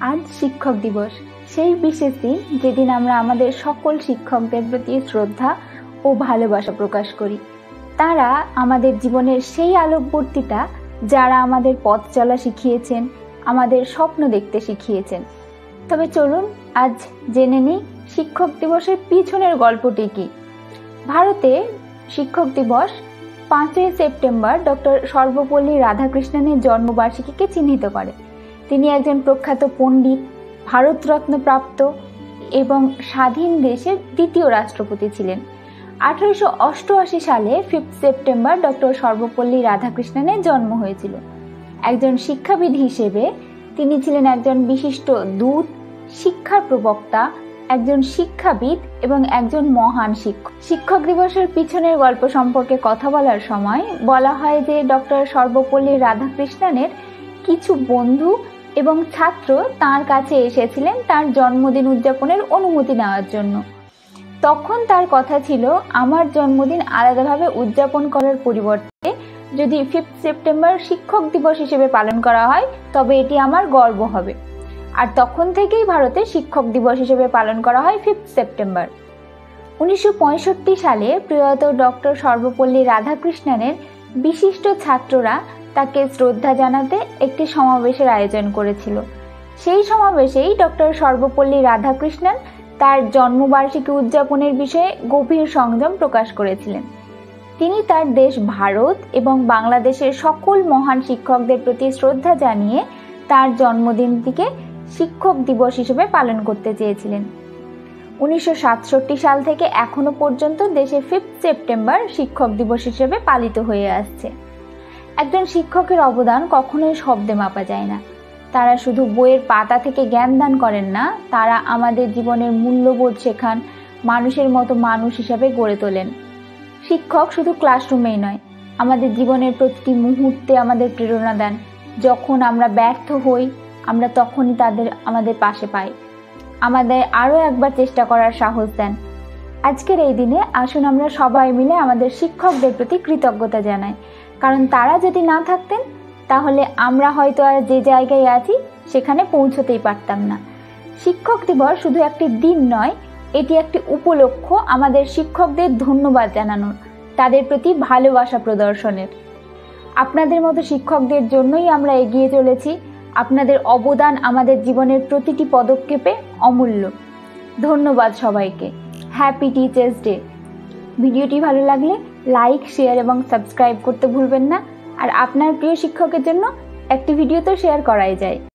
আজ শিক্ষক দিবস, সেই বিশেষ দিন যেদিন আমরা আমাদের সকল শিক্ষকদের প্রতি শ্রদ্ধা ও ভালোবাসা প্রকাশ করি। তারা আমাদের জীবনের সেই আলোকবর্তিতা যারা আমাদের পথ চলা শিখিয়েছেন, আমাদের স্বপ্ন দেখতে শিখিয়েছেন। তবে চলুন আজ জেনে নিই শিক্ষক দিবসের পিছনের গল্পটি কি। ভারতে শিক্ষক দিবস 5ই সেপ্টেম্বর ডক্টর সর্বপল্লী রাধাকৃষ্ণনের জন্মবার্ষিকীকে চিহ্নিত করে। তিনি একজন প্রখ্যাত পণ্ডিত, ভারতরত্ন প্রাপ্ত এবং স্বাধীন দেশের দ্বিতীয় রাষ্ট্রপতি ছিলেন। 1888 সালে 5 সেপ্টেম্বর ডক্টর সর্বপল্লী রাধাকৃষ্ণনের জন্ম হয়েছিল। একজন শিক্ষাবিদ হিসেবে তিনি ছিলেন একজন বিশিষ্ট দূত, শিক্ষার প্রবক্তা, একজন শিক্ষাবিদ এবং একজন মহান শিক্ষক। শিক্ষক দিবসের পিছনের গল্প সম্পর্কে কথা বলার সময় বলা হয় যে ডক্টর সর্বপল্লী রাধাকৃষ্ণনের কিছু বন্ধু এবং ছাত্র তার কাছে এসেছিলেন তার জন্মদিন উদযাপনের অনুমতি নেওয়ার জন্য। তখন তার কথা ছিল, আমার জন্মদিন আলাদাভাবে উদযাপন করার পরিবর্তে যদি 5 সেপ্টেম্বর শিক্ষক দিবস হিসেবে পালন করা হয় তবে এটি আমার গর্ব হবে। আর তখন থেকেই ভারতে শিক্ষক দিবস হিসেবে পালন করা হয় 5 সেপ্টেম্বর। 1965 সালে প্রয়াত ডক্টর সর্বপল্লী রাধাকৃষ্ণনের বিশিষ্ট ছাত্ররা তাকে শ্রদ্ধা জানাতে একটি সমাবেশের আয়োজন করেছিল। সেই সমাবেশেই ডক্টর সর্বপল্লী রাধাকৃষ্ণন তার জন্মবার্ষিকী উদযাপনের বিষয়ে গভীর সংযম প্রকাশ করেছিলেন। তিনি তার দেশ ভারত এবং বাংলাদেশের সকল মহান শিক্ষকদের প্রতি শ্রদ্ধা জানিয়ে তার জন্মদিনটিকে শিক্ষক দিবস হিসেবে পালন করতে চেয়েছিলেন। 1967 সাল থেকে এখনো পর্যন্ত দেশে 5 সেপ্টেম্বর শিক্ষক দিবস হিসেবে পালিত হয়ে আসছে। একজন শিক্ষকের অবদান কখনোই শব্দে মাপা যায় না। তারা শুধু বইয়ের পাতা থেকে জ্ঞান দান করেন না, তারা আমাদের জীবনের মূল্যবোধ শেখান, মানুষের মতো মানুষ হিসাবে গড়ে তোলেন। শিক্ষক শুধু ক্লাসরুমেই নয়, আমাদের জীবনের প্রতিটি মুহূর্তে আমাদের প্রেরণা দেন। যখন আমরা ব্যর্থ হই, আমরা তখনই আমাদের পাশে পাই, আমাদের আরও একবার চেষ্টা করার সাহস দেন। আজকের এই দিনে আসুন আমরা সবাই মিলে আমাদের শিক্ষকদের প্রতি কৃতজ্ঞতা জানাই, কারণ তারা যদি না থাকতেন তাহলে আমরা হয়তো আর যে জায়গায় আছি সেখানে পৌঁছতেই পারতাম না। শিক্ষক দিবস শুধু একটি দিন নয়, এটি একটি উপলক্ষ আমাদের শিক্ষকদের ধন্যবাদ জানানোর, তাদের প্রতি ভালোবাসা প্রদর্শনের। আপনাদের মতো শিক্ষকদের জন্যই আমরা এগিয়ে চলেছি। আপনাদের অবদান আমাদের জীবনের প্রতিটি পদক্ষেপে অমূল্য। ধন্যবাদ সবাইকে। Happy teachers day. ভিডিওটি ভালো লাগলে লাইক, শেয়ার এবং সাবস্ক্রাইব করতে ভুলবেন না। আর আপনার প্রিয় শিক্ষকের জন্য একটি ভিডিও তো শেয়ার করাই যায়।